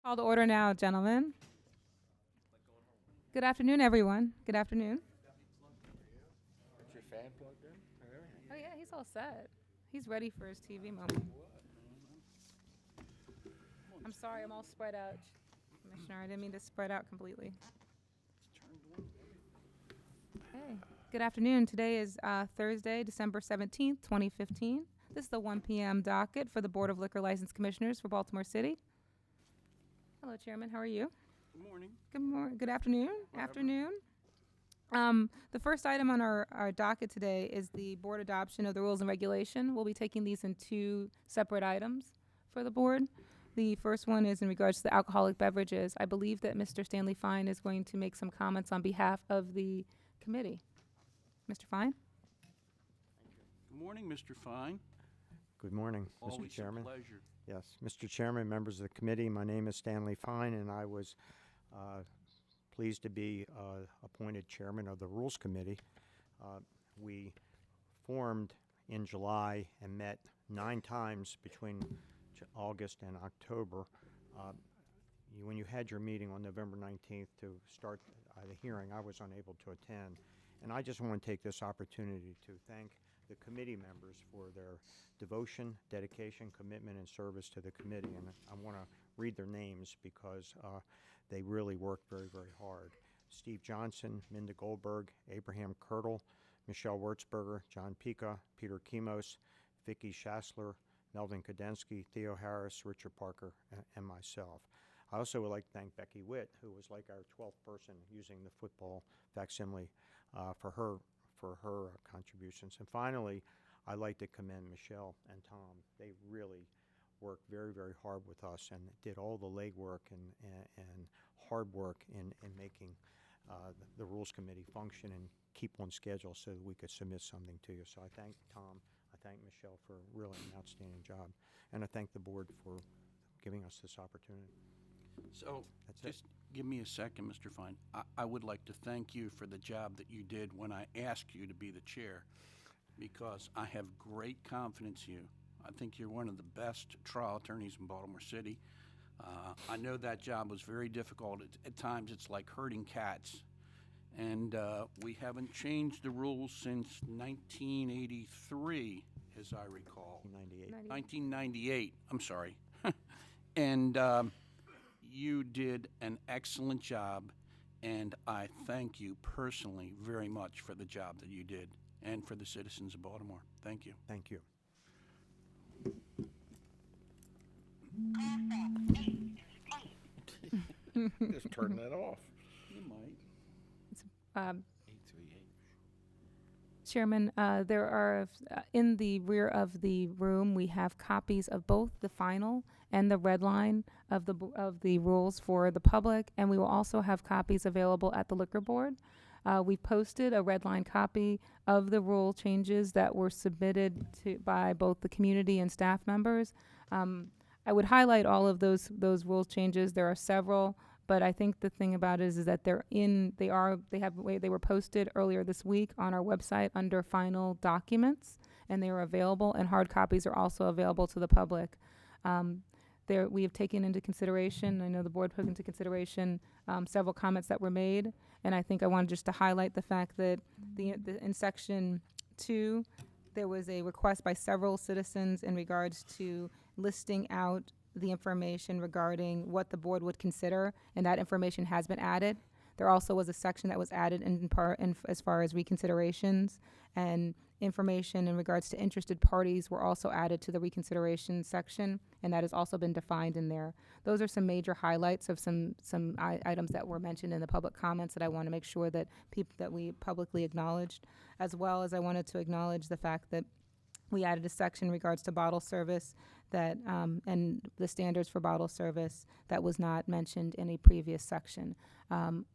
Call to order now, gentlemen. Good afternoon, everyone. Good afternoon. Is your fan plugged in and everything? Oh, yeah, he's all set. He's ready for his TV moment. I'm sorry, I'm all spread out, Commissioner. I didn't mean to spread out completely. Okay. Good afternoon. Today is Thursday, December 17th, 2015. This is the 1 p.m. docket for the Board of Liquor License Commissioners for Baltimore City. Hello, Chairman. How are you? Good morning. Good morning. Good afternoon. Whatever. Afternoon. The first item on our docket today is the board adoption of the rules and regulation. We'll be taking these in two separate items for the board. The first one is in regards to the alcoholic beverages. I believe that Mr. Stanley Fine is going to make some comments on behalf of the committee. Mr. Fine? Good morning, Mr. Fine. Good morning, Mr. Always Chairman. a pleasure. Yes, Mr. Chairman, members of the committee, my name is Stanley Fine, and I was pleased to be appointed chairman of the Rules Committee. We formed in July and met 9 times between August and October. When you had your meeting on November 19th to start the hearing, I was unable to attend. And I just want to take this opportunity to thank the committee members for their devotion, dedication, commitment, and service to the committee. And I want to read their names because they really worked very, very hard. Steve Johnson, Minda Goldberg, Abraham Kirtle, Michelle Wurzberger, John Pica, Peter Kimos, Vicki Schassler, Melvin Kadensky, Theo Harris, Richard Parker, and myself. I also would like to thank Becky Witt, who was like our 12th person using the football facsimile for her contributions. And finally, I'd like to commend Michelle and Tom. They really worked very, very hard with us and did all the legwork and hard work in making the Rules Committee function and keep on schedule so that we could submit something to you. So I thank Tom, I thank Michelle for really an outstanding job, and I thank the board for giving us this opportunity. So, That's it. just give me a second, Mr. Fine. I would like to thank you for the job that you did when I asked you to be the chair, because I have great confidence in you. I think you're one of the best trial attorneys in Baltimore City. I know that job was very difficult. At times, it's like herding cats. And we haven't changed the rules since 1983, as I recall. 1998. 1998, I'm sorry. And you did an excellent job, and I thank you personally very much for the job that you did and for the citizens of Baltimore. Thank you. Thank you. Just turn that off. You might. Um, 838. Chairman, there are, in the rear of the room, we have copies of both the final and the red line of the rules for the public, and we will also have copies available at the liquor board. We've posted a red line copy of the rule changes that were submitted by both the community and staff members. I would highlight all of those rule changes. There are several, but I think the thing about it is that they were posted earlier this week on our website under final documents, and they are available, and hard copies are also available to the public. We have taken into consideration, I know the board took into consideration several comments that were made, and I think I wanted just to highlight the fact that in section 2, there was a request by several citizens in regards to listing out the information regarding what the board would consider, and that information has been added. There also was a section that was added in part as far as reconsiderations, and information in regards to interested parties were also added to the reconsideration section, and that has also been defined in there. Those are some major highlights of some items that were mentioned in the public comments that I want to make sure that we publicly acknowledged, as well as I wanted to acknowledge the fact that we added a section in regards to bottle service that and the standards for bottle service that was not mentioned in a previous section.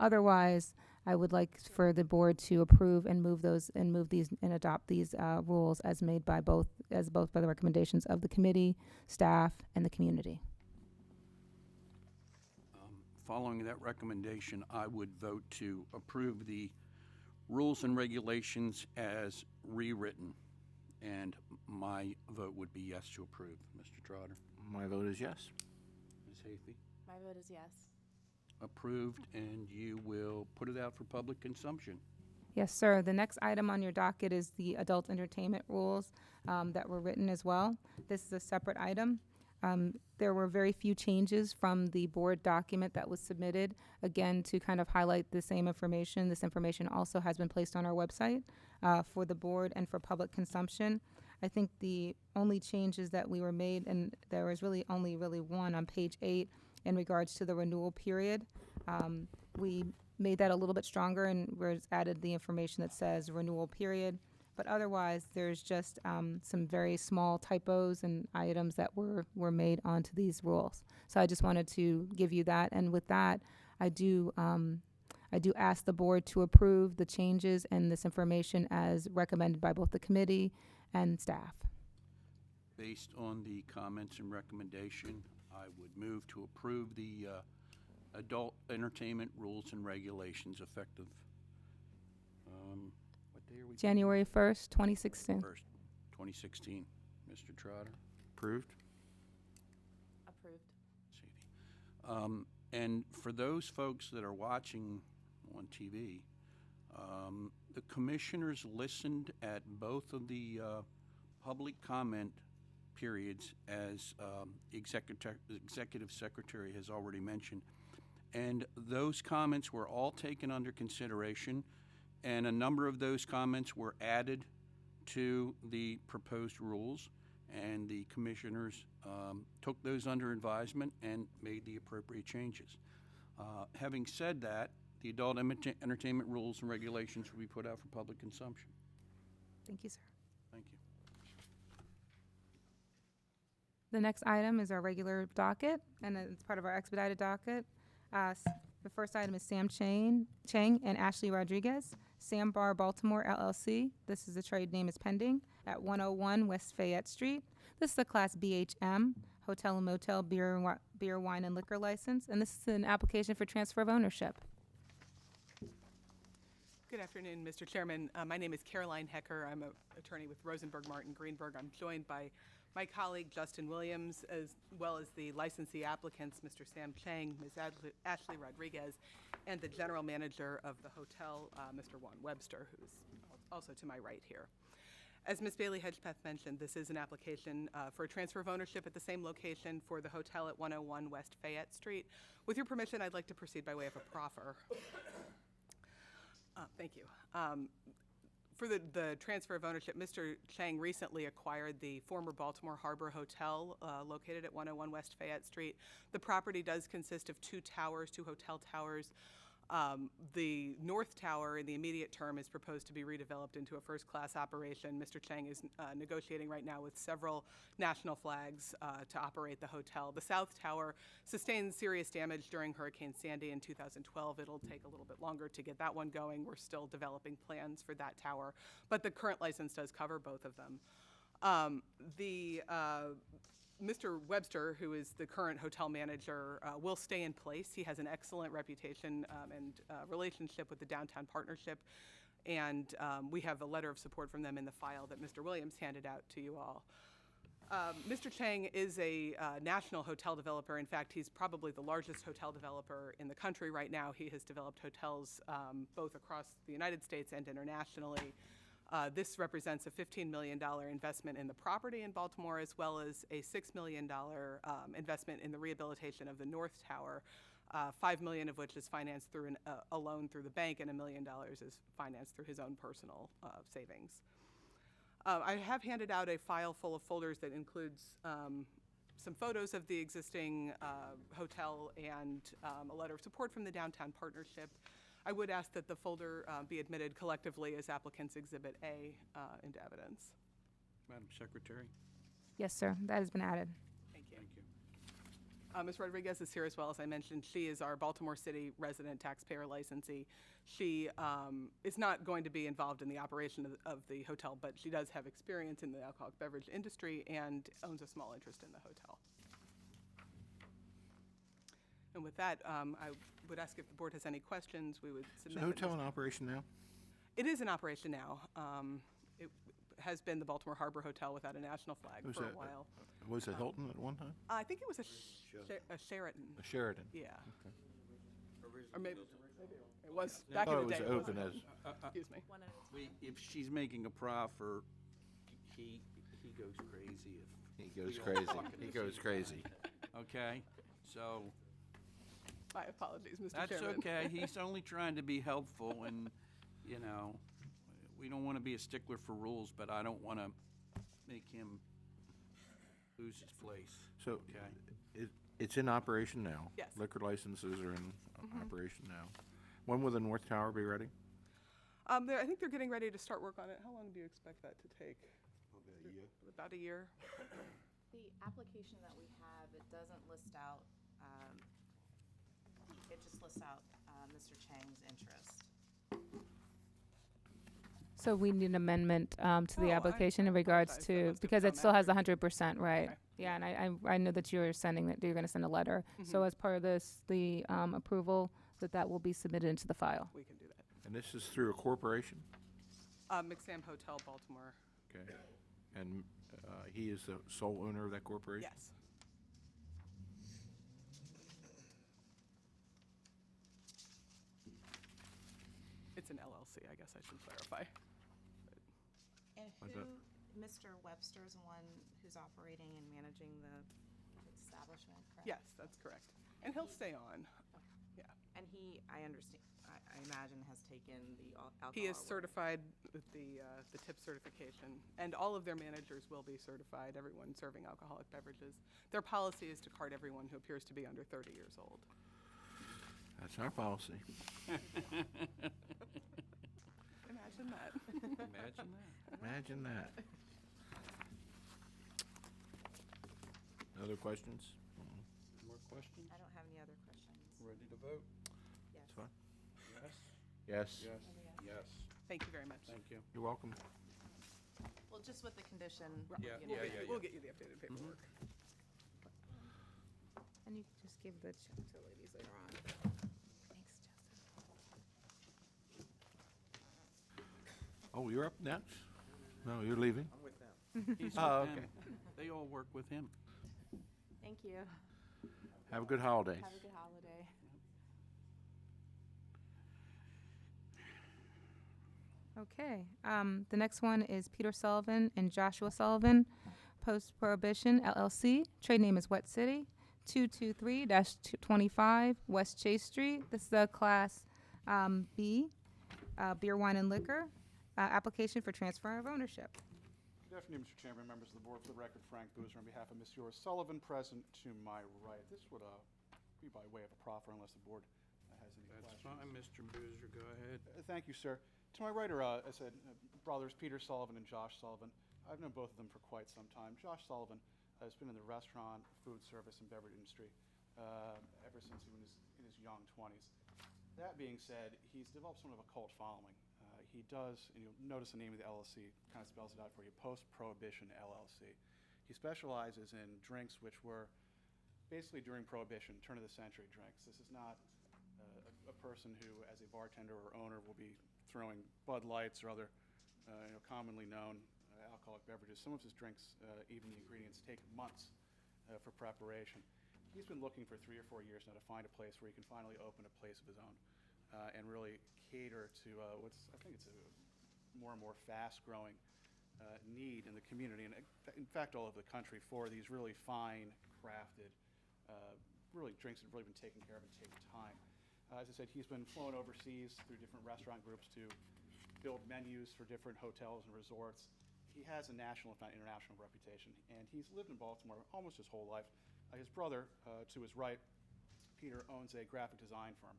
Otherwise, I would like for the board to approve and move these and adopt these rules as by the recommendations of the committee, staff, and the community. Following that recommendation, I would vote to approve the rules and regulations as rewritten. And my vote would be yes to approve. Mr. Trotter? My vote is yes. Ms. Hathey? My vote is yes. Approved, and you will put it out for public consumption. Yes, sir. The next item on your docket is the adult entertainment rules that were written as well. This is a separate item. There were very few changes from the board document that was submitted. Again, to kind of highlight the same information, this information also has been placed on our website for the board and for public consumption. I think the only changes that we were made, and there was really only one on page 8 in regards to the renewal period. We made that a little bit stronger and added the information that says renewal period. But otherwise, there's just some very small typos and items that were made onto these rules. So I just wanted to give you that. And with that, I do ask the board to approve the changes and this information as recommended by both the committee and staff. Based on the comments and recommendation, I would move to approve the adult entertainment rules and regulations effective, what day are we? January 1st, 2016. 1st, 2016. Mr. Trotter? Approved? Approved. And for those folks that are watching on TV, the commissioners listened at both of the public comment periods, as Executive Secretary has already mentioned. And those comments were all taken under consideration, and a number of those comments were added to the proposed rules, and the commissioners took those under advisement and made the appropriate changes. Having said that, the adult entertainment rules and regulations will be put out for public consumption. Thank you, sir. Thank you. The next item is our regular docket, and it's part of our expedited docket. The first item is Sam Chang and Ashley Rodriguez, Sambar Baltimore LLC. This is the trade name is pending at 101 West Fayette Street. This is a Class BHM, Hotel and Motel beer, wine, and liquor license, and this is an application for transfer of ownership. Good afternoon, Mr. Chairman. My name is Caroline Hecker. I'm an attorney with Rosenberg Martin Greenberg. I'm joined by my colleague Justin Williams, as well as the licensee applicants, Mr. Sam Chang, Ms. Ashley Rodriguez, and the general manager of the hotel, Mr. Juan Webster, who's also to my right here. As Ms. Bailey Hedgepeth mentioned, this is an application for a transfer of ownership at the same location for the hotel at 101 West Fayette Street. With your permission, I'd like to proceed by way of a proffer. Thank you. For the transfer of ownership, Mr. Chang recently acquired the former Baltimore Harbor Hotel located at 101 West Fayette Street. The property does consist of two hotel towers. The north tower in the immediate term is proposed to be redeveloped into a first-class operation. Mr. Chang is negotiating right now with several national flags to operate the hotel. The south tower sustained serious damage during Hurricane Sandy in 2012. It'll take a little bit longer to get that one going. We're still developing plans for that tower, but the current license does cover both of them. Mr. Webster, who is the current hotel manager, will stay in place. He has an excellent reputation and relationship with the Downtown Partnership, and we have a letter of support from them in the file that Mr. Williams handed out to you all. Mr. Chang is a national hotel developer. In fact, he's probably the largest hotel developer in the country right now. He has developed hotels both across the United States and internationally. This represents a $15 million investment in the property in Baltimore, as well as a $6 million investment in the rehabilitation of the North Tower, $5 million of which is financed through a loan through the bank, and $1 million is financed through his own personal savings. I have handed out a file full of folders that includes some photos of the existing hotel and a letter of support from the Downtown Partnership. I would ask that the folder be admitted collectively as applicant's Exhibit A into evidence. Madam Secretary? Yes, sir. That has been added. Thank you. Thank you. Ms. Rodriguez is here as well. As I mentioned, she is our Baltimore City resident taxpayer licensee. She is not going to be involved in the operation of the hotel, but she does have experience in the alcoholic beverage industry and owns a small interest in the hotel. And with that, I would ask if the board has any questions. We would Is submit the them. hotel in operation now? It is in operation now. It has been the Baltimore Harbor Hotel without a national flag Who's for that? a while. Was it Hilton at one time? I think it was a Sheraton. A Sheridan? Yeah. Or maybe it was back Thought in the it day. was it open as, Excuse me. One at a time. If she's making a proffer, he goes crazy if. he goes we all crazy. talk at He the goes same crazy. Okay, so My apologies, Mr. that's Chairman. okay. He's only trying to be helpful and, you know, we don't want to be a stickler for rules, but I don't want to make him lose his place. So Okay. it's in operation now? Yes. Liquor licenses are in operation now. When will the North Tower be ready? I think they're getting ready to start work on it. How long do you expect that to take? About a year. The application that we have, it doesn't list out, it just lists out Mr. Chang's interest. So we need an amendment to Oh, the I application in regards apologize. That to, must have because it come still has after. 100%, right? Okay. Yeah, and I know that you're sending that, you're gonna send a letter. So Mm-hmm. as part of this, the approval, that will be submitted into the file. We can do that. And this is through a corporation? McSam Hotel, Baltimore. Okay. And he is the sole owner of that corporation? Yes. It's an LLC, I guess I should clarify. And What's who, that? Mr. Webster's the one who's operating and managing the establishment, correct? Yes, that's correct. And he'll stay on. Yeah. And he, I understand, I imagine, has taken the alcohol. He is or whatever. certified with the tip certification, and all of their managers will be certified, everyone serving alcoholic beverages. Their policy is to card everyone who appears to be under 30 years old. That's our policy. Imagine that. Imagine that. Imagine that. Other questions? More questions? I don't have any other questions. Ready to vote? Yes. That's fine. Yes? Yes. Yes. Thank you very much. Thank you. You're welcome. Well, just with the condition. Yeah, you know, yeah, yeah. We'll get you the updated paperwork. And you can just give the check to ladies later on. Thanks, Justin. Oh, you're up next? No, you're leaving? He's Oh, with okay. them. They all work with him. Thank you. Have a good holiday. Have a good holiday. Okay, the next one is Peter Sullivan and Joshua Sullivan, Post Prohibition LLC. Trade name is Wet City, 223-25 West Chase Street. This is a Class B, beer, wine, and liquor, application for transfer of ownership. Good afternoon, Mr. Chairman, members of the board. For the record, Frank Boozer on behalf of Ms. Yours Sullivan, present to my right. This would be by way of a proffer unless the board has any That's questions. fine, Mr. Boozer, go ahead. Thank you, sir. To my right are, I said, brothers Peter Sullivan and Josh Sullivan. I've known both of them for quite some time. Josh Sullivan has been in the restaurant, food service, and beverage industry ever since he was in his young 20s. That being said, he's developed somewhat of a cult following. He does, and you'll notice the name of the LLC kind of spells it out for you, Post Prohibition LLC. He specializes in drinks which were basically during Prohibition, turn of the century drinks. This is not a person who, as a bartender or owner, will be throwing Bud Lights or other commonly known alcoholic beverages. Some of his drinks, even the ingredients, take months for preparation. He's been looking for 3 or 4 years now to find a place where he can finally open a place of his own and really cater to I think it's a more and more fast-growing need in the community, and in fact all over the country, for these really fine, crafted, really drinks that have really been taken care of and taken time. As I said, he's been flown overseas through different restaurant groups to build menus for different hotels and resorts. He has a national, if not international, reputation, and he's lived in Baltimore almost his whole life. His brother, to his right, Peter, owns a graphic design firm,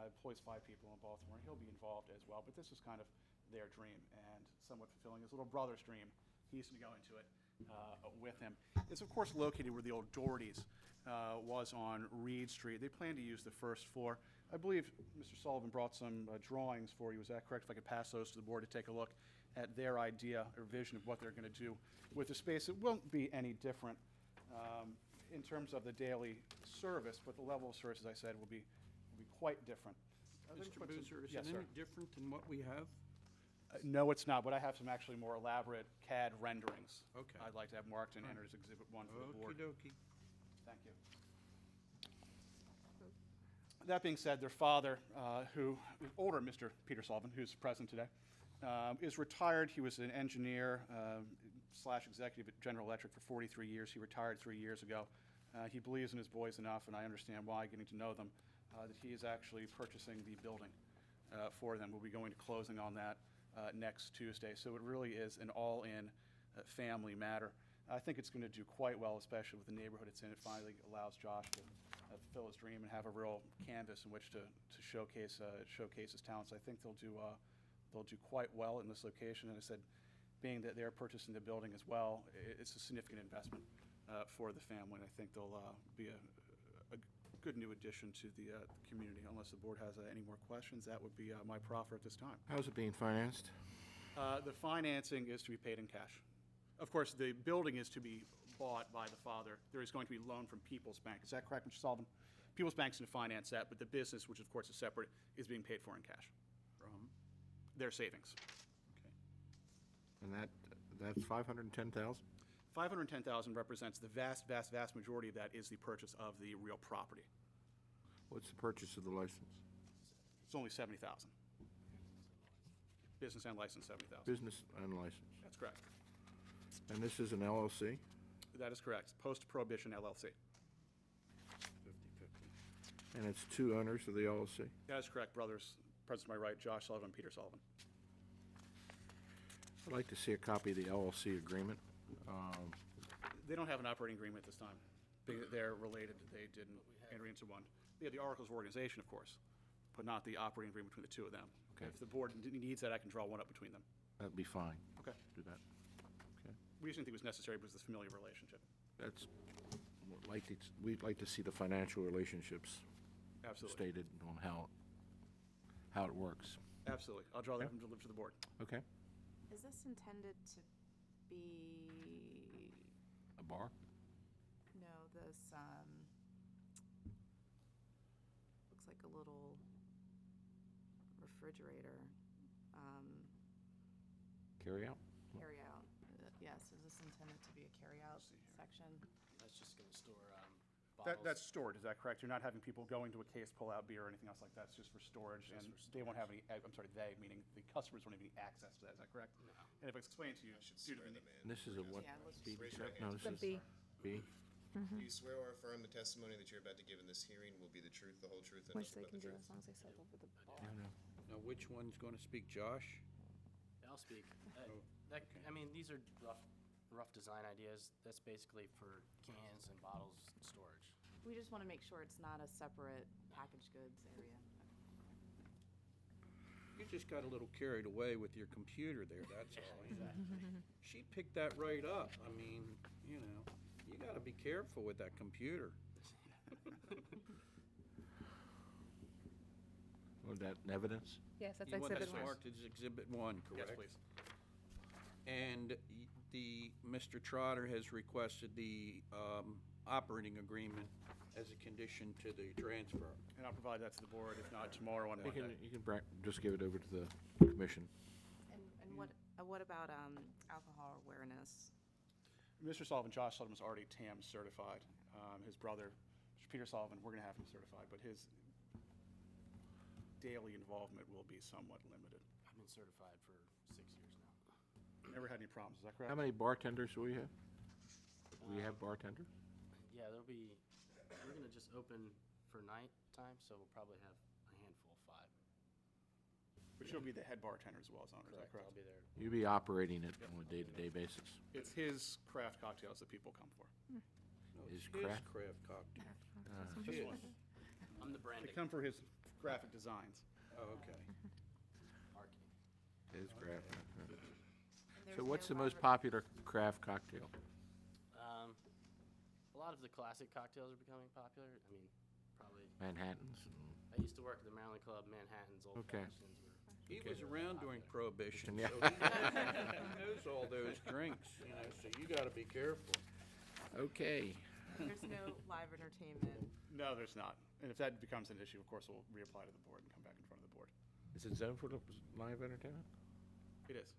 employs 5 people in Baltimore, and he'll be involved as well. But this is kind of their dream and somewhat fulfilling his little brother's dream. He used to go into it with him. It's, of course, located where the old Doherty's was on Reed Street. They plan to use the first floor. I believe Mr. Sullivan brought some drawings for you. Is that correct? If I could pass those to the board to take a look at their idea or vision of what they're going to do with the space. It won't be any different in terms of the daily service, but the level of service, as I said, will be quite different. Mr. Boozer, is Yes, it sir. any different than what we have? No, it's not, but I have some actually more elaborate CAD renderings. Okay. I'd like to have marked and entered as Exhibit 1 for the board. Okey-dokey. Thank you. That being said, their father, who is older, Mr. Peter Sullivan, who's present today, is retired. He was an engineer slash executive at General Electric for 43 years. He retired 3 years ago. He believes in his boys enough, and I understand why, getting to know them, that he is actually purchasing the building for them. We'll be going to closing on that next Tuesday. So it really is an all-in family matter. I think it's going to do quite well, especially with the neighborhood it's in. It finally allows Josh to fulfill his dream and have a real canvas in which to showcase his talents. I think they'll do quite well in this location. And I said, being that they're purchasing the building as well, it's a significant investment for the family. And I think they'll be a good new addition to the community. Unless the board has any more questions, that would be my proffer at this time. How's it being financed? The financing is to be paid in cash. Of course, the building is to be bought by the father. There is going to be a loan from People's Bank. Is that correct, Mr. Sullivan? People's Bank's going to finance that, but the business, which of course is separate, is being paid for in cash. From? Their savings. And that's 510,000? 510,000 represents the vast, vast, vast majority of that is the purchase of the real property. What's the purchase of the license? It's only 70,000. Business and license, 70,000. Business and license. That's correct. And this is an LLC? That is correct. Post-Prohibition LLC. 50/50. And it's two owners of the LLC? That is correct, brothers. Present to my right, Josh Sullivan and Peter Sullivan. I'd like to see a copy of the LLC agreement. They don't have an operating agreement at this time. They're related. They didn't enter into one. They have the articles of organization, of course, but not the operating agreement between the two of them. Okay. If the board needs that, I can draw one up between them. That'd be fine. Okay. Do that. Okay. We just didn't think it was necessary because of the familiar relationship. That's, we'd like to see the financial relationships Absolutely. stated on how it works. Absolutely. I'll draw that Okay. and deliver to the board. Okay? Is this intended to be, A bar? no, this, looks like a little refrigerator, Carry out? carryout. Yes, is this intended to be a carryout section? That's just gonna store, That's storage, is that correct? You're not having people go into a case, pull out beer or anything else like that? It's just for storage, and they won't have any, I'm sorry, they, meaning the customers won't have any access to that, is that correct? No. And if I explain to you, due to the And this is a what? Yeah, let's B, just- sir? Raise your No, hand. this The is B. B. Do you swear or affirm the testimony that you're about to give in this hearing will be the truth, the whole truth, and Which nothing they but can the do truth? as long as they step over the bar. Now, which one's going to speak, Josh? I'll speak. Oh, That, okay. I mean, these are rough design ideas. That's basically for cans and bottles storage. We just want to make sure it's not a separate packaged goods area. You just got a little carried away with your computer there, that's all. She picked that right up. I mean, you know, you got to be careful with that computer. Was that evidence? Yes, that's You want exhibit that one. marked as Exhibit 1, Yes, correct? please. And Mr. Trotter has requested the operating agreement as a condition to the transfer. And I'll provide that to the board, if not tomorrow on You Monday. can just give it over to the commission. And what about alcohol awareness? Mr. Sullivan, Josh Sullivan is already TAM certified. His brother, Mr. Peter Sullivan, we're going to have him certified, but his daily involvement will be somewhat limited. I've been certified for 6 years now. Never had any problems, is that correct? How many bartenders do we have? Do we have bartenders? Yeah, we're gonna just open for night time, so we'll probably have a handful, 5. But you'll be the head bartender as well as owner, is that correct? I'll be there. You'll be operating it on a day-to-day basis. It's his craft cocktails that people come for. No, Is it's craft- craft cocktail. His. I'm the They branding, come for his graphic designs. Oh, okay. marketing. It is craft. And So there's what's no the most Robert- popular craft cocktail? A lot of the classic cocktails are becoming popular. I mean, probably. Manhattans? I used to work at the Maryland Club. Manhattan's, Old Okay. Fashions were. He was around during Prohibition, Yeah. so he knows all those drinks, you know, so you got to be careful. Okay. There's no live entertainment. No, there's not. And if that becomes an issue, of course, we'll reapply to the board and come back in front of the board. Is it zoned for live entertainment? It is.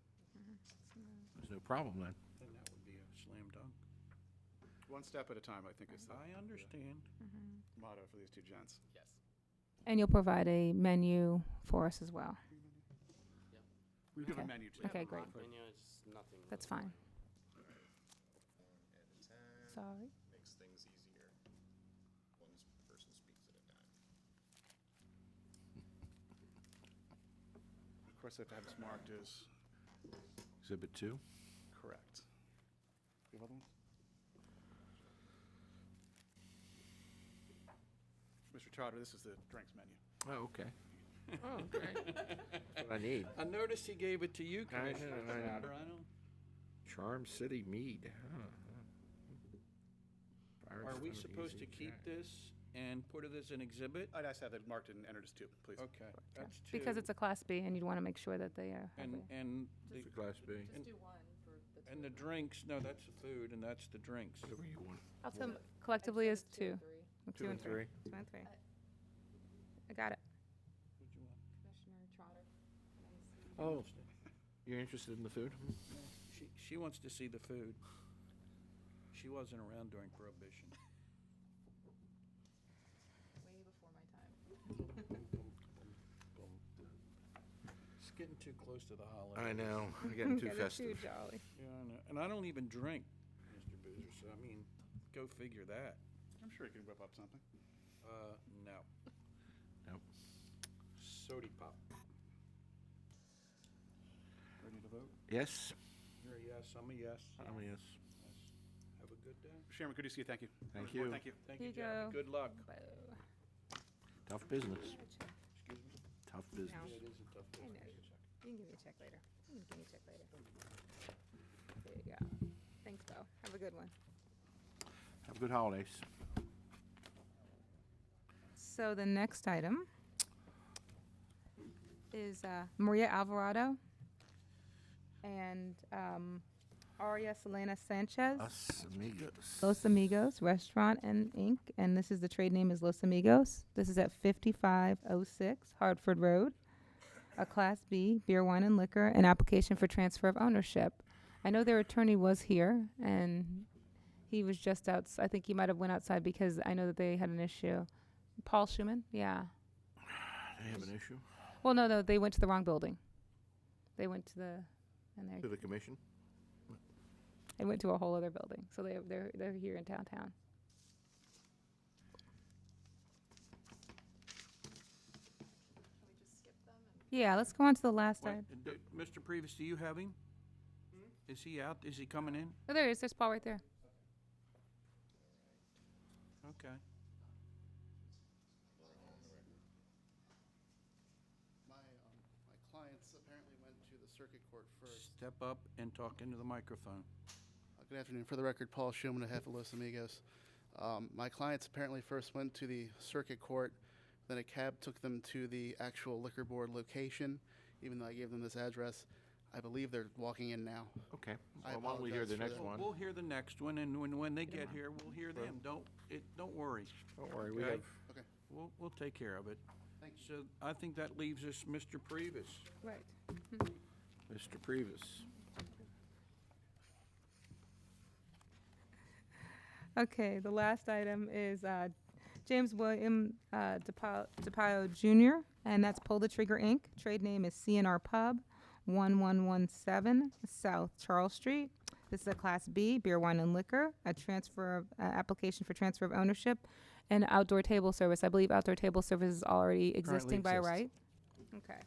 There's no problem then. Then that would be a slam dunk. One step at a time, I think, is the I understand. motto for these two gents. Yes. And you'll provide a menu for us as well. We do have a Okay. menu too. Okay, great. Menu is nothing. That's really. fine. At a time. Sorry. Makes things easier. One person speaks at a time. Of course, I have to have this marked as Exhibit 2? correct. Do you have other ones? Mr. Trotter, this is the drinks menu. Oh, okay. Oh, okay. That's what I need. I noticed he gave it to you, I know, Commissioner I know. Trotter. I don't. Charm City Mead. Are we supposed to keep this and put it as an exhibit? I'd ask to have that marked and entered as two, please. Okay, that's two. Because it's a Class B, and you'd want to make sure that they are. And the, It's a Class B. and- and the drinks, no, that's the food and that's the drinks. Whatever you want. I'll tell them collectively is two. Two and three. 2 and 3. I got it. What'd you want? Commissioner Trotter. Oh, you're interested in the food? She wants to see the food. She wasn't around during Prohibition. Way before my time. It's getting too close to the holiday. I know. We're getting too Yeah, they're festive. Too jolly. Yeah, I know. And I don't even drink, Mr. Boozer, so I mean, go figure that. I'm sure you can whip up something. No. Nope. Sody pop. Ready to vote? Yes? You're a yes, I'm a yes. I'm a yes. Have a good day. Mr. Chairman, good to see you. Thank you. Thank Members of the board, you. Thank you. Thank Here you, you Jeff. go. Good luck. Tough business. Excuse me? Tough business. No. Yeah, it is a tough I know. business. You can give me a check later. You can give me a check later. There you go. Thanks, Bo. Have a good one. Have good holidays. So the next item is Maria Alvarado and Aria Selena Sanchez. Us amigos. Los Amigos Restaurant and Inc. And this is the trade name is Los Amigos. This is at 5506 Hartford Road. A Class B beer, wine, and liquor. An application for transfer of ownership. I know their attorney was here, and he was just out. I think he might have went outside because I know that they had an issue. Paul Schumann, yeah. They have an issue? Well, no, they went to the wrong building. They went to the, and To the commission? they went to a whole other building. So they're here in downtown. Can we just skip them and Yeah, let's go on to the last Wait, item. Mr. Previs, do you have him? Is he out? Is he coming in? Oh, there he is. There's Paul right there. Okay. My clients apparently went to the circuit court first. Step up and talk into the microphone. Good afternoon. For the record, Paul Schumann, on behalf of Los Amigos. My clients apparently first went to the circuit court, then a cab took them to the actual liquor board location, even though I gave them this address. I believe they're walking in now. Okay. I Well, why don't we hear apologize the for next that. one? We'll hear the next one, and when they get here, we'll hear them. Don't worry. Don't worry, we Okay. have, Okay, We'll take care of it. thank you. So I think that leaves us Mr. Previs. Right. Mr. Previs. Okay, the last item is James William DePaio Jr., and that's Pull the Trigger Inc. Trade name is CNR Pub, 1117 South Charles Street. This is a Class B, beer, wine, and liquor, a transfer of, application for transfer of ownership, and outdoor table service. I believe outdoor table service is already existing by exists. right? Okay.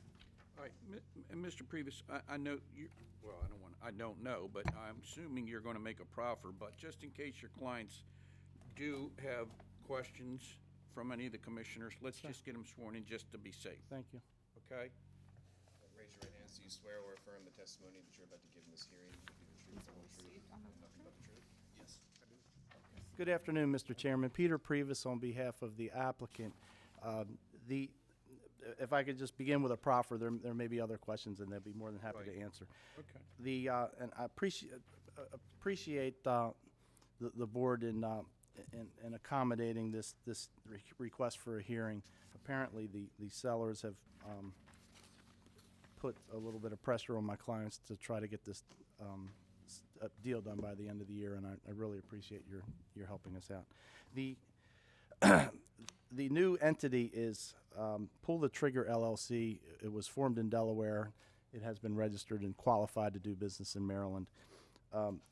All right, and Mr. Previs, I know you, well, I don't know, but I'm assuming you're going to make a proffer, but just in case your clients do have questions from any of the commissioners, let's just get them sworn in just to be safe, Thank you. okay? Raise your right hands. Do you swear or affirm the testimony that you're about to give in this hearing will be the truth, the whole truth, and nothing but the truth? Yes. Good afternoon, Mr. Chairman. Peter Previs on behalf of the applicant. If I could just begin with a proffer, there may be other questions, and they'll be more than happy to Right. answer. Okay. And I appreciate the board in accommodating this request for a hearing. Apparently, the sellers have put a little bit of pressure on my clients to try to get this deal done by the end of the year, and I really appreciate your helping us out. The the new entity is Pull the Trigger LLC. It was formed in Delaware. It has been registered and qualified to do business in Maryland.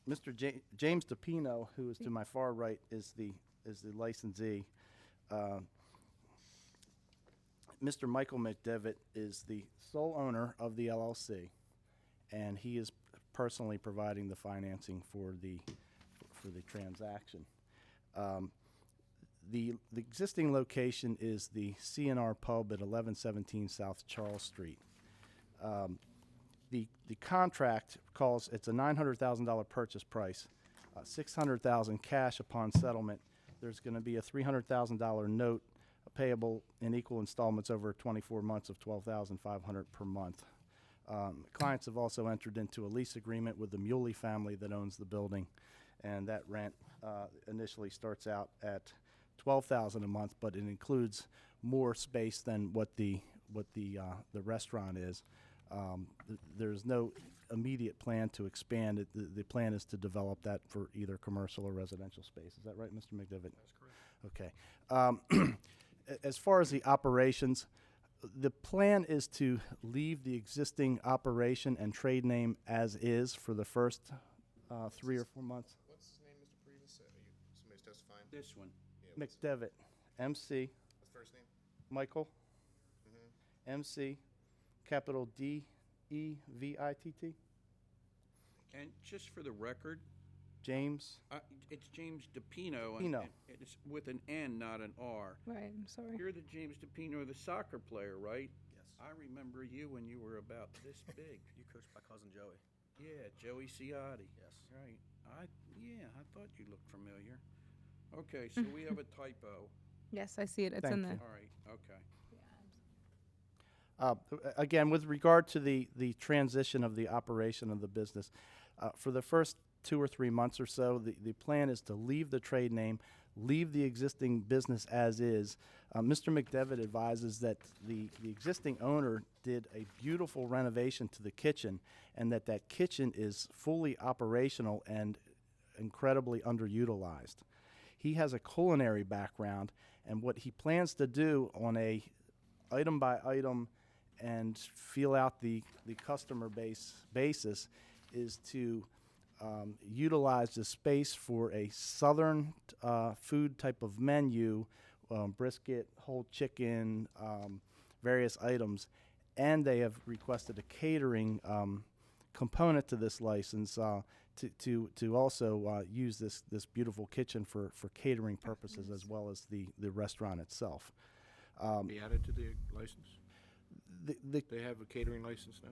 Mr. James DePino, who is to my far right, is the licensee. Mr. Michael McDevitt is the sole owner of the LLC, and he is personally providing the financing for the transaction. The existing location is the CNR Pub at 1117 South Charles Street. The contract calls, it's a $900,000 purchase price, $600,000 cash upon settlement. There's going to be a $300,000 note payable in equal installments over 24 months of $12,500 per month. Clients have also entered into a lease agreement with the Muley family that owns the building, and that rent initially starts out at $12,000 a month, but it includes more space than what the restaurant is. There's no immediate plan to expand it. The plan is to develop that for either commercial or residential space. Is that right, Mr. McDevitt? That's correct. Okay. As far as the operations, the plan is to leave the existing operation and trade name as is for the first 3 or 4 months. What's his name, Mr. Previs? Somebody's testifying? This one. Yeah, what's McDevitt, MC, the first name? Michael, Mm-hmm. MC, capital DEVITT, And just for the record, James. it's James DePino. Pino. And it's with an N, not an R. Right, I'm sorry. You're the James DePino, the soccer player, right? Yes. I remember you when you were about this big. You coached my cousin Joey. Yeah, Joey Ciotti. Yes. Right. I thought you looked familiar. Okay, so we have a typo. Yes, I see it. It's Thank in you. the. All right, okay. Again, with regard to the transition of the operation of the business, for the first 2 or 3 months or so, the plan is to leave the trade name, leave the existing business as is. Mr. McDevitt advises that the existing owner did a beautiful renovation to the kitchen, and that kitchen is fully operational and incredibly underutilized. He has a culinary background, and what he plans to do on a item by item and feel out the customer basis is to utilize the space for a southern food type of menu, brisket, whole chicken, various items, and they have requested a catering component to this license to also use this beautiful kitchen for catering purposes as well as the restaurant itself. Be added to the license? They have a catering license now?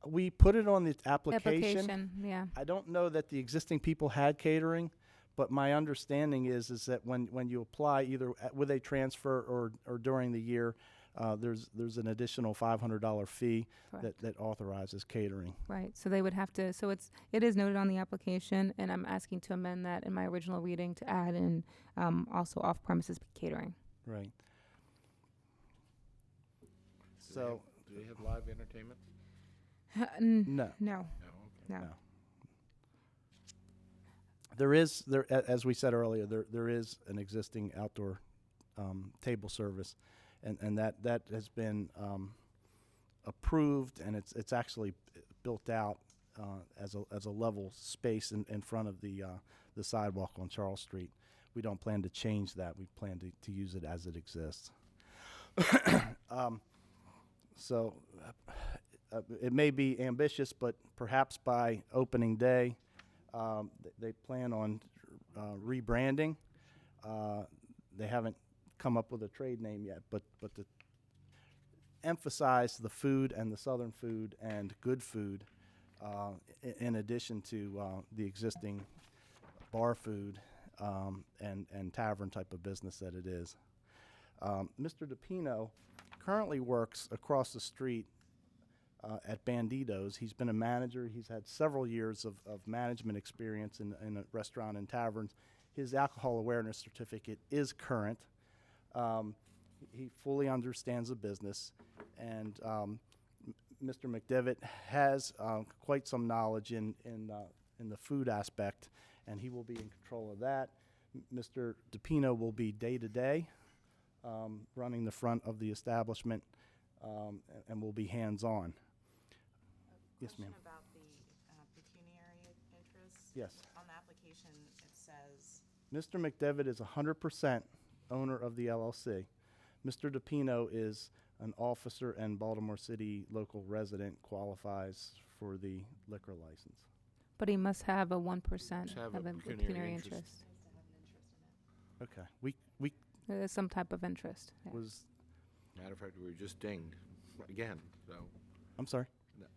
We put it on the application. Yeah. I don't know that the existing people had catering, but my understanding is that when you apply either with a transfer or during the year, there's an additional $500 fee that authorizes catering. Right. So they would have to. So it is noted on the application, and I'm asking to amend that in my original reading to add in also off-premises catering. Right. Do they have live entertainment? No. No. No, okay. No. No. There is as we said earlier, there is an existing outdoor table service, and that has been approved, and it's actually built out as a level space in front of the sidewalk on Charles Street. We don't plan to change that. We plan to use it as it exists. So it may be ambitious, but perhaps by opening day, they plan on rebranding. They haven't come up with a trade name yet, but to emphasize the food and the southern food and good food, in addition to the existing bar food and tavern type of business that it is. Mr. DePino currently works across the street at Banditos. He's been a manager. He's had several years of management experience in a restaurant and taverns. His alcohol awareness certificate is current. He fully understands the business, and Mr. McDevitt has quite some knowledge in the food aspect, and he will be in control of that. Mr. DePino will be day-to-day, running the front of the establishment, and will be hands-on. Yes, ma'am. Question about the pecuniary interest. Yes. On the application, it says, Mr. McDevitt is 100% owner of the LLC. Mr. DePino is an officer and Baltimore City local resident, qualifies for the liquor license. But he must have a 1% Must have a of a pecuniary pecuniary interest. interest. Okay. We There's some type of interest. Yeah. was, Matter of fact, we were just dinged again, so I'm sorry.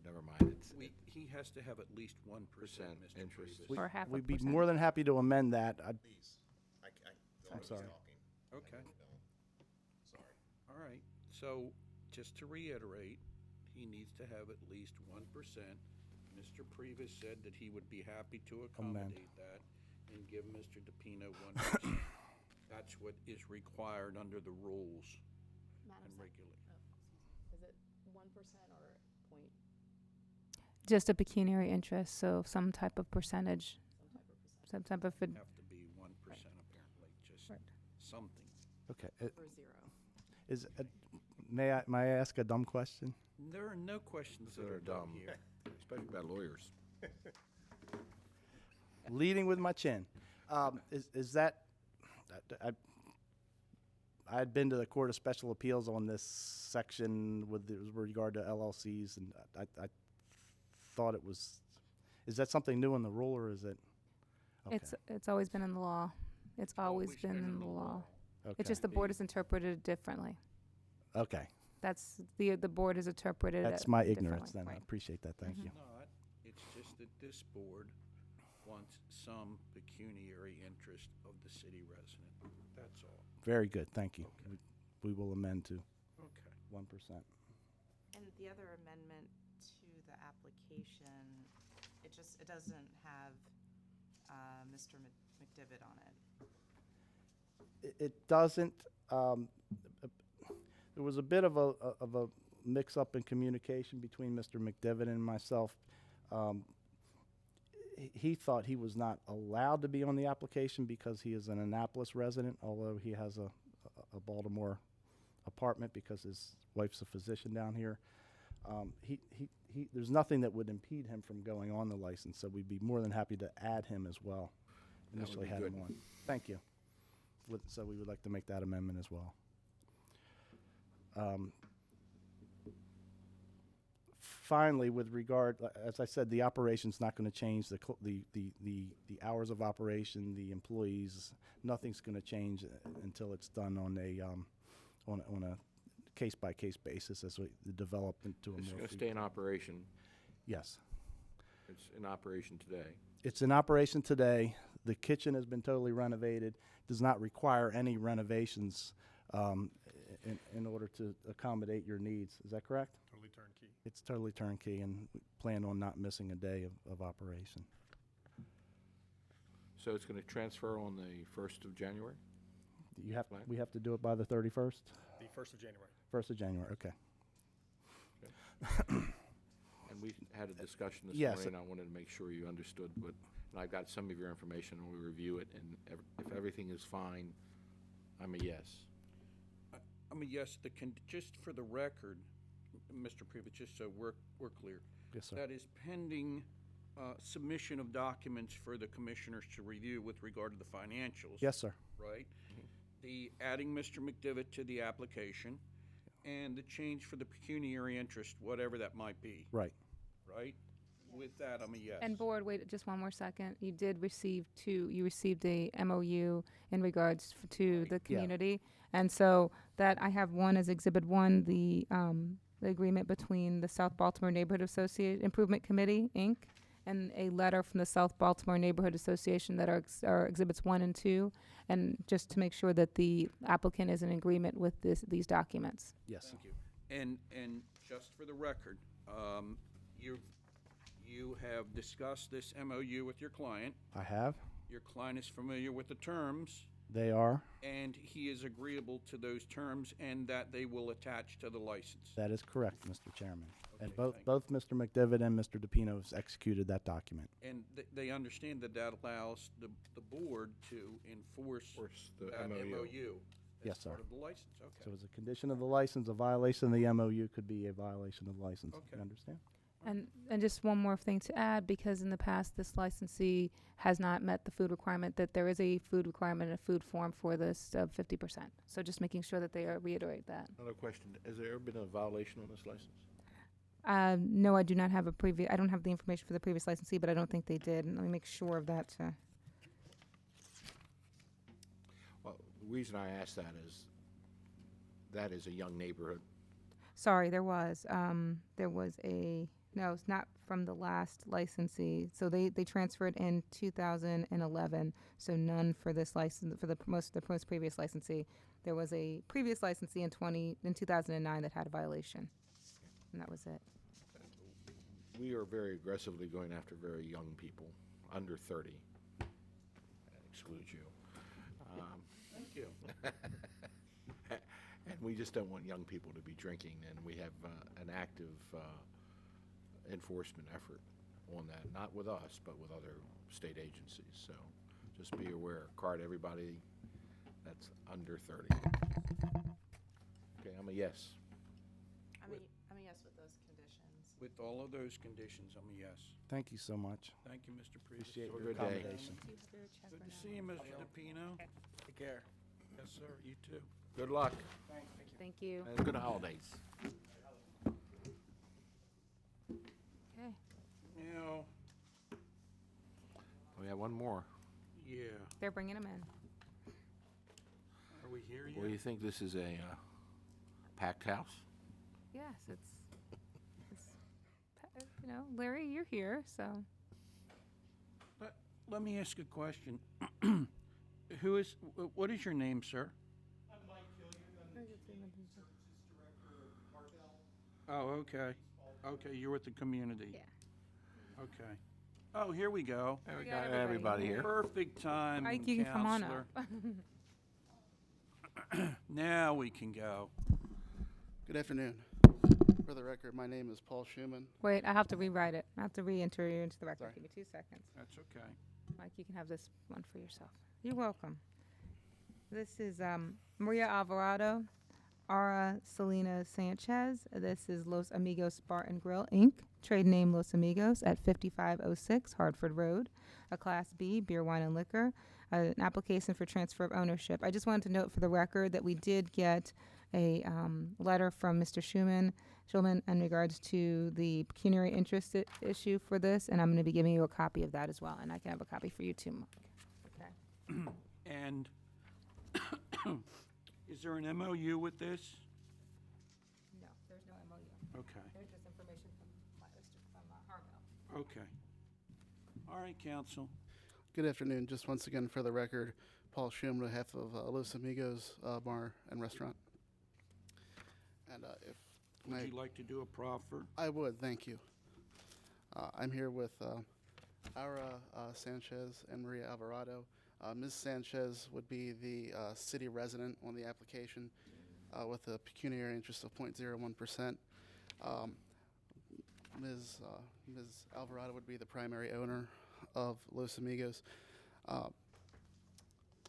never mind. He has to have at least 1%, Percent Mr. interest. Previs. Or half a We'd be percent. more than happy to amend that. Please. I'm sorry. Okay. Sorry. All right, so just to reiterate, he needs to have at least 1%. Mr. Previs said that he would be happy to accommodate that and give Mr. DePino 1%. That's what is required under the rules and regulations. is it 1% or point? Just a pecuniary interest, so some type of percentage. Some type of, Have to be 1% apparently, just Right. something. Okay. Or 0? Is may I ask a dumb question? There are no questions that are dumb here. Especially about lawyers. Leading with my chin. Is that I had been to the Court of Special Appeals on this section with regard to LLCs, and I thought it was. Is that something new in the rule, or is it? Okay. it's always been in the law. It's always been in the law. Okay. It's just the board has interpreted it differently. Okay. That's the board has interpreted it That's my differently. ignorance then. I Right. appreciate that. Thank you. Not, it's just that this board wants some pecuniary interest of the city resident. That's all. Very good. Thank you. Okay. We will amend to Okay. 1%. And the other amendment to the application, it doesn't have Mr. McDevitt on it. It doesn't. There was a bit of a mix-up in communication between Mr. McDevitt and myself. He thought he was not allowed to be on the application because he is an Annapolis resident, although he has a Baltimore apartment because his wife's a physician down here. There's nothing that would impede him from going on the license, so we'd be more than happy to add him as well. That would Initially be had him good. on. Thank you. So we would like to make that amendment as well. Finally, with regard, as I said, the operation's not going to change. The hours of operation, the employees, nothing's going to change until it's done on a case-by-case basis as we develop into a It's more. going to stay in operation. Yes. It's in operation today. It's in operation today. The kitchen has been totally renovated. Does not require any renovations in order to accommodate your needs. Is that correct? Totally turnkey. It's totally turnkey, and we plan on not missing a day of operation. So it's going to transfer on the 1st of January? Right. We have to do it by the 31st? The 1st of January. 1st of January, okay. And we had a discussion this Yes. morning. I wanted to make sure you understood what, and I've got some of your information, and we'll review it, and if everything is fine, I'm a yes. I mean, yes, just for the record, Mr. Previs, just so we're clear. Yes, sir. That is pending submission of documents for the commissioners to review with regard to the financials. Yes, sir. Right? The adding Mr. McDevitt to the application and the change for the pecuniary interest, whatever that might be, Right. right? With that, I'm a yes. And board, wait just one more second. You did receive you received a MOU in regards to the community. And so that I have one as Exhibit 1, the agreement between the South Baltimore Neighborhood Association Improvement Committee, Inc., and a letter from the South Baltimore Neighborhood Association that are Exhibits 1 and 2, and just to make sure that the applicant is in agreement with these documents. Yes. Thank you. And just for the record, you have discussed this MOU with your client. I have. Your client is familiar with the terms They are. And he is agreeable to those terms and that they will attach to the license. That is correct, Mr. Chairman. And Okay, both Mr. McDevitt and Mr. DePino have executed that document. And they understand that that allows the board to enforce Enforce the that MOU. MOU Yes, as sir. part of the license, So okay. as a condition of the license, a violation of the MOU could be a violation of the license. Okay. You understand? And just one more thing to add, because in the past, this licensee has not met the food requirement, that there is a food requirement, a food form for this of 50%. So just making sure that they reiterate that. Another question, has there ever been a violation on this license? No, I do not have I don't have the information for the previous licensee, but I don't think they did. And let me make sure of that. Well, the reason I ask that is a young neighborhood. Sorry, there was no, it's not from the last licensee. So they transferred in 2011. So none for this license, for the most previous licensee. There was a previous licensee in 2009 that had a violation. And that was it. We are very aggressively going after very young people, under 30. That excludes you. Thank you. And we just don't want young people to be drinking, and we have an active enforcement effort on that, not with us, but with other state agencies. So just be aware, card everybody that's under 30. Okay, I'm a yes. I'm a yes with those conditions. With all of those conditions, I'm a yes. Thank you so much. Thank you, Mr. Priest. Appreciate Have a your good day. accommodation. Good to see you, Mr. DePino. Take care. Yes, sir, you too. Good luck, Thank you. and good holidays. Okay. Now, We have one more. yeah, They're bringing them in. are we here Well, you yet? think this is a packed house? Yes, Larry, you're here, so. Let me ask a question. What is your name, sir? Oh, okay. Okay, you're with the community. Yeah. Okay. Oh, here we go. There we We got got everybody here. Perfect time, Mike, you can come on Counselor. up. Now we can go. Good afternoon. For the record, my name is Paul Schuman. Wait, I have to rewrite it. I have to re-enter you into the record. Sorry. Give me 2 seconds. That's okay. Mike, you can have this one for yourself. You're welcome. This is Maria Alvarado, Ara Selena Sanchez. This is Los Amigos Bar and Grill, Inc., trade name Los Amigos at 5506 Hartford Road, a Class B beer, wine, and liquor, an application for transfer of ownership. I just wanted to note for the record that we did get a letter from Mr. Schulman in regards to the pecuniary interest issue for this, and I'm going to be giving you a copy of that as well, and I can have a copy for you too, Mike. Okay. And is there an MOU with this? No, there's no MOU. Okay, There's just information from Harville. okay. All right, counsel. Good afternoon. Just once again, for the record, Paul Schuman on behalf of Los Amigos Bar and Restaurant. And if Would I, you like to do a proffer? I would, thank you. I'm here with Ara Sanchez and Maria Alvarado. Ms. Sanchez would be the city resident on the application with a pecuniary interest of 0.01%. Ms. Alvarado would be the primary owner of Los Amigos.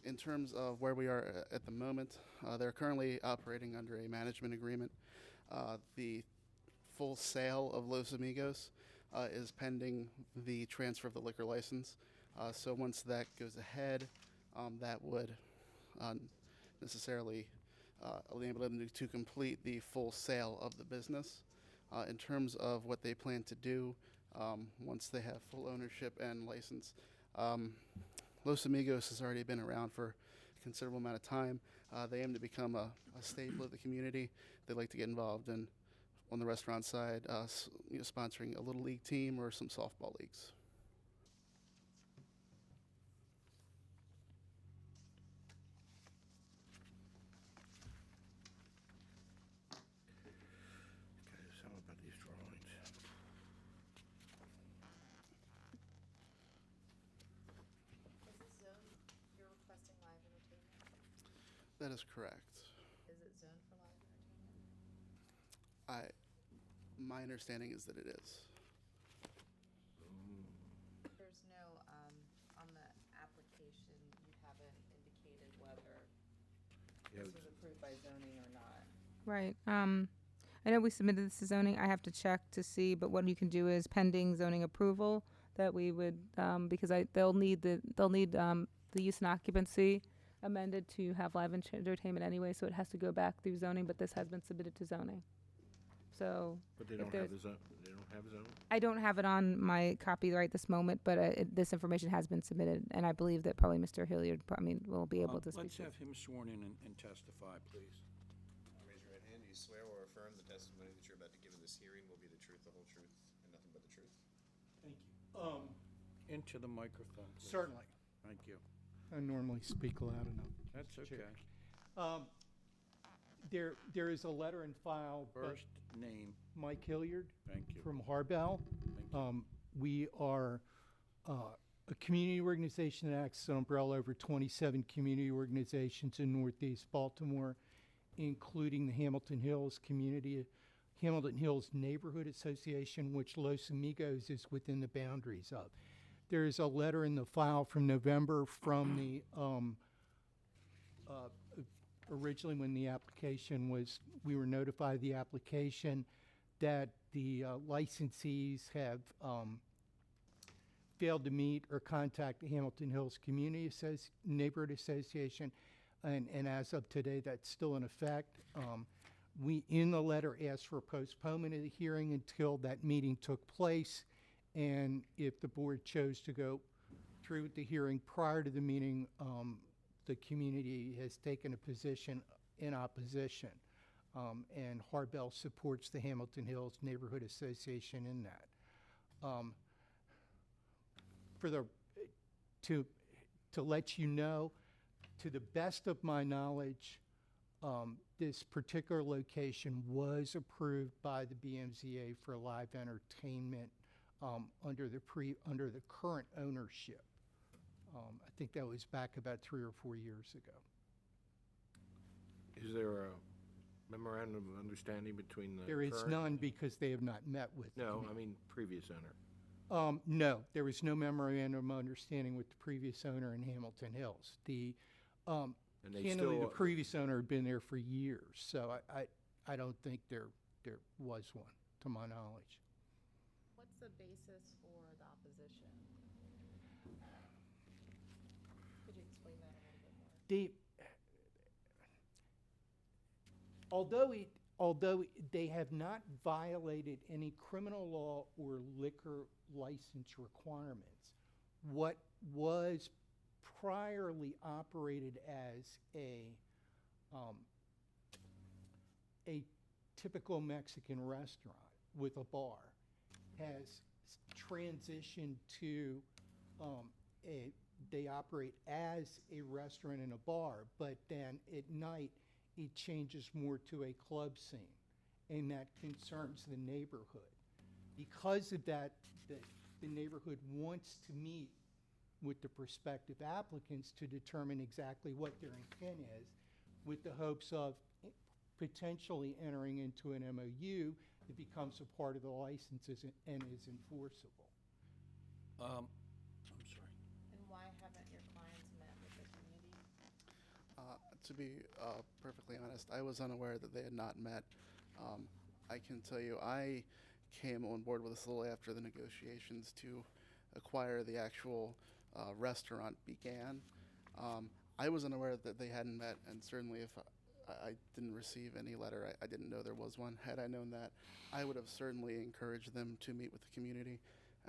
In terms of where we are at the moment, they're currently operating under a management agreement. The full sale of Los Amigos is pending the transfer of the liquor license. So once that goes ahead, that would necessarily enable them to complete the full sale of the business. In terms of what they plan to do once they have full ownership and license, Los Amigos has already been around for a considerable amount of time. They aim to become a staple of the community. They'd like to get involved in, on the restaurant side, sponsoring a little league team or some softball leagues. Okay, so how about these drawings? Is this zone you're requesting live entertainment? That is correct. Is it zoned for live entertainment? My understanding is that it is. There's no, on the application, you haven't indicated whether Yeah, this was approved by zoning or not. Right. I know we submitted this to zoning. I have to check to see, but what you can do is pending zoning approval that we would, because they'll need the use and occupancy amended to have live entertainment anyway, so it has to go back through zoning, but this has been submitted to zoning. So But they if don't there's- have the zone, they don't have zone? I don't have it on my copy right this moment, but this information has been submitted, and I believe that probably Mr. Hilliard, will be able to speak Let's to have this. him sworn in and testify, please. Raise your right hand. Do you swear or affirm the testimony that you're about to give in this hearing will be the truth, the whole truth, and nothing but the truth? Thank you. Into the microphone, please. Certainly. Thank you. I normally speak loud enough. That's Mr. Chair. okay. There is a letter in file. First name, Mike Hilliard thank you. from Harbell. Thank you. We are a community organization that acts as an umbrella over 27 community organizations in Northeast Baltimore, including the Hamilton Hills Neighborhood Association, which Los Amigos is within the boundaries of. There is a letter in the file from November from the originally when the application was, we were notified of the application that the licensees have failed to meet or contact the Hamilton Hills Neighborhood Association, and as of today, that's still in effect. We, in the letter, asked for a postponement of the hearing until that meeting took place, and if the board chose to go through with the hearing prior to the meeting, the community has taken a position in opposition, and Harbell supports the Hamilton Hills Neighborhood Association in that. To let you know, to the best of my knowledge, this particular location was approved by the BMZA for live entertainment under the current ownership. I think that was back about 3 or 4 years ago. Is there a memorandum of understanding between the There is current- none because they have not met with. the No, commu- I mean previous owner. No, there was no memorandum of understanding with the previous owner in Hamilton Hills. And they Candidly, the still, previous owner had been there for years, so I don't think there was one, to my knowledge. What's the basis for the opposition? Could you explain that a little bit more? Although they have not violated any criminal law or liquor license requirements, what was priorly operated as a typical Mexican restaurant with a bar has transitioned to they operate as a restaurant and a bar, but then at night it changes more to a club scene, and that concerns the neighborhood. Because of that, the neighborhood wants to meet with the prospective applicants to determine exactly what their intent is, with the hopes of potentially entering into an MOU that becomes a part of the licenses and is enforceable. I'm sorry. And why haven't your clients met with the community? To be perfectly honest, I was unaware that they had not met. I can tell you, I came on board with this a little after the negotiations to acquire the actual restaurant began. I was unaware that they hadn't met, and certainly if I didn't receive any letter, I didn't know there was one. Had I known that, I would have certainly encouraged them to meet with the community.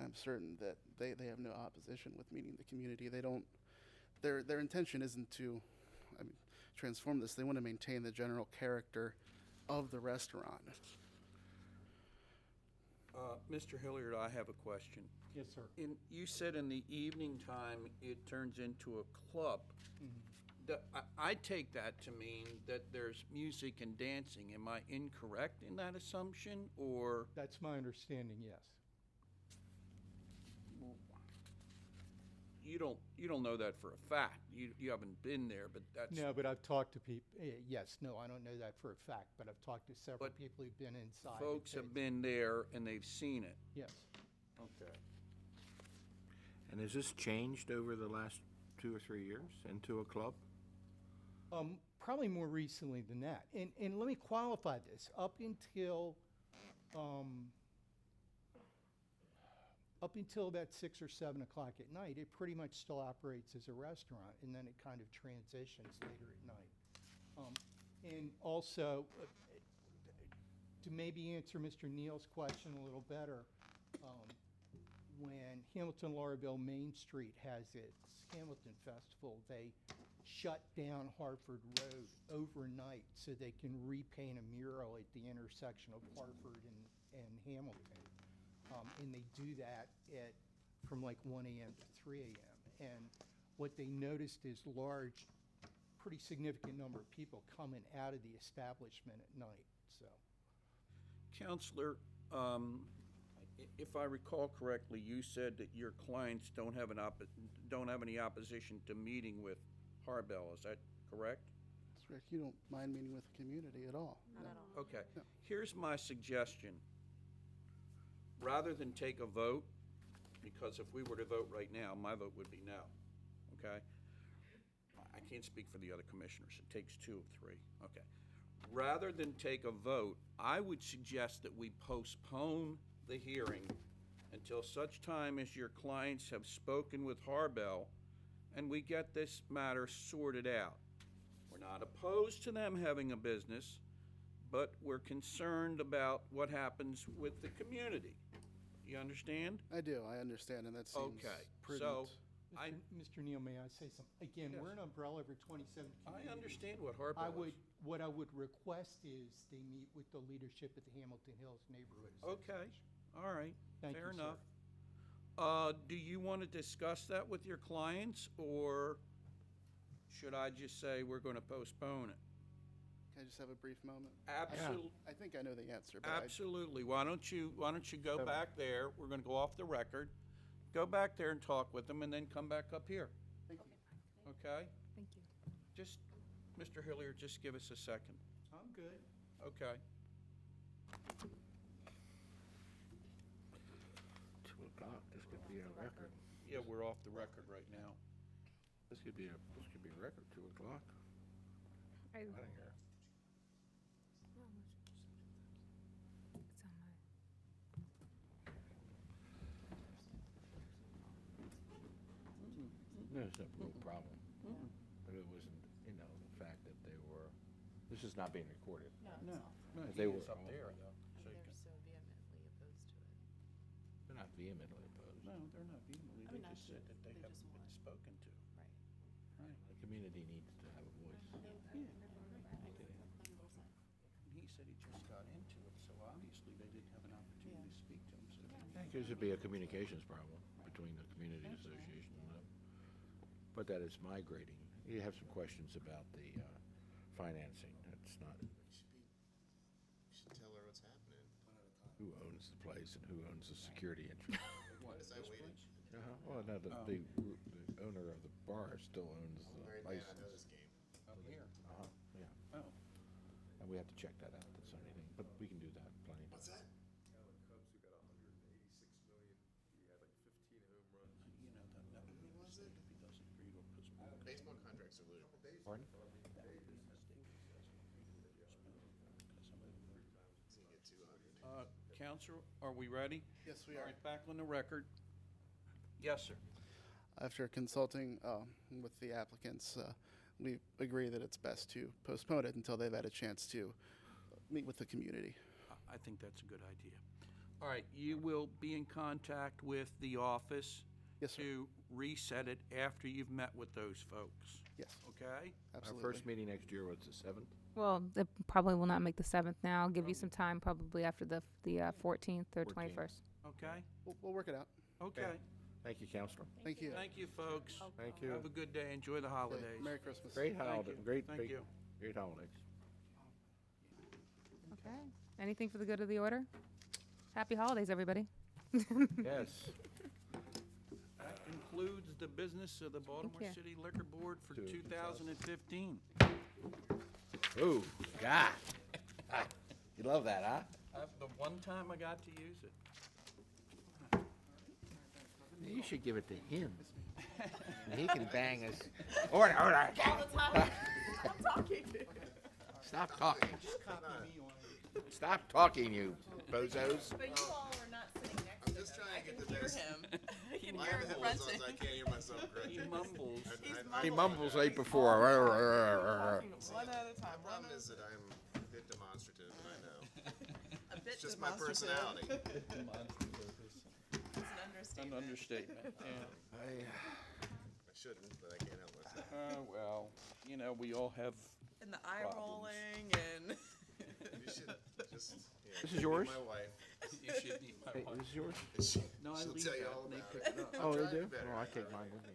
I'm certain that they have no opposition with meeting the community. They don't. Their intention isn't to transform this. They want to maintain the general character of the restaurant. Mr. Hilliard, I have a question. Yes, sir. You said in the evening time it turns into a club. I take that to mean that there's music and dancing. Am I incorrect in that assumption, or? That's my understanding, yes. you don't know that for a fact. You haven't been there, but that's. No, but I've talked to people, yes, no, I don't know that for a fact, but I've talked to several But people who've been inside. and Folks said- have been there and they've seen it. Yes. Okay. And has this changed over the last 2 or 3 years into a club? Probably more recently than that. And let me qualify this. Up until about 6 or 7 o'clock at night, it pretty much still operates as a restaurant, and then it kind of transitions later at night. And also, to maybe answer Mr. Neal's question a little better, when Hamilton Laurelville Main Street has its Hamilton Festival, they shut down Hartford Road overnight so they can repaint a mural at the intersection of Hartford and Hamilton. And they do that from like 1 a.m. to 3 a.m. And what they noticed is large, pretty significant number of people coming out of the establishment at night, so. Counselor, if I recall correctly, you said that your clients don't have any opposition to meeting with Harbell. Is that correct? That's right. You don't mind meeting with the community at all. Not at all. Okay. No. Here's my suggestion. Rather than take a vote, because if we were to vote right now, my vote would be no, okay? I can't speak for the other commissioners. It takes 2 of 3. Okay. Rather than take a vote, I would suggest that we postpone the hearing until such time as your clients have spoken with Harbell and we get this matter sorted out. We're not opposed to them having a business, but we're concerned about what happens with the community. You understand? I do, I understand, and that seems Okay, prudent. so I, Mr. Neal, may I say something? Again, we're an umbrella over 27 communities. I understand what Harbell is. What I would request is they meet with the leadership at the Hamilton Hills Neighborhood Okay, Association. all right, Thank fair you, sir. enough. Do you want to discuss that with your clients, or should I just say we're going to postpone it? Can I just have a brief moment? Absolutely. I think I know the answer, but I, Absolutely. Why don't you go back there? We're going to go off the record. Go back there and talk with them, and then come back up here. thank you. Okay? Thank you. Just, Mr. Hilliard, just give us a second. I'm good. Okay. 2 o'clock, this could be a record. Yeah, we're off the record right now. This could be a record, 2 o'clock. I- I don't care. It's on my. No, it's no problem. But it wasn't, the fact that they were, this is not being recorded. No, If he they is were- up there, though. So you They're can- so vehemently opposed to it. They're not vehemently opposed. No, they're not vehemently. I mean, They not just said that they they haven't just been want- spoken to. Right. Right. The community needs to have a voice. He said he just got into it, so obviously they didn't have an opportunity to speak to him, so. I think there should be a communications problem between the community association and them. But that is migrating. You have some questions about the financing. That's not You should tell her what's happening. who owns the place and who owns the security interest. What is that waiting? Well, no, the owner of the bar still owns the Mary Ann, I license. know this game. Oh, here. Yeah. Oh. And we have to check that out, that's the only thing, but we can do that plenty. What's that? You know, that would be a mistake if he doesn't agree to postpone. Baseball contracts are loose. Pardon? It's gonna get 200. Counselor, are we ready? Yes, we All are. right, back on the record. Yes, sir. After consulting with the applicants, we agree that it's best to postpone it until they've had a chance to meet with the community. I think that's a good idea. All right, you will be in contact with the office Yes, sir. to reset it after you've met with those folks, Yes, okay? absolutely. Our first meeting next year was the 7th? Well, it probably will not make the 7th now. I'll give you some time probably after the 14th or 14th. 21st. Okay? We'll work it out. Okay. Thank you, Counselor. Thank you. Thank you, folks. Thank Have a good day. Enjoy the holidays. Merry Christmas. Great Thank holiday, you. great, Thank great, you. great holidays. Okay. Anything for the good of the order? Happy holidays, everybody. Yes. That concludes concludes the business of the Baltimore you. City Liquor Board for 2015. Ooh, God. You love that, huh? The one time I got to use it. You should give it to him. And he can bang us. Order, order. Stop talking. Stop talking, you bozos. But you all are not sitting next to him. just trying to get the I best. can hear him. I can My hear him headphones on, grunting. so I can't hear myself He correctly. mumbles. He mumbles right before. One at a My time. problem is that I'm a bit demonstrative, and I know. A bit It's just my demonstrative. personality. It's an An understatement. understatement, yeah. I shouldn't, but I can't help myself. Well, you know, we all have, And the eye Problems. rolling and. You should just, yeah, This is meet yours? my wife. you should meet my Hey, wife. this is yours? She'll No, I she'll leave tell you that all and they about pick it. it up. Oh, they Try do? better. Oh, I take mine with me.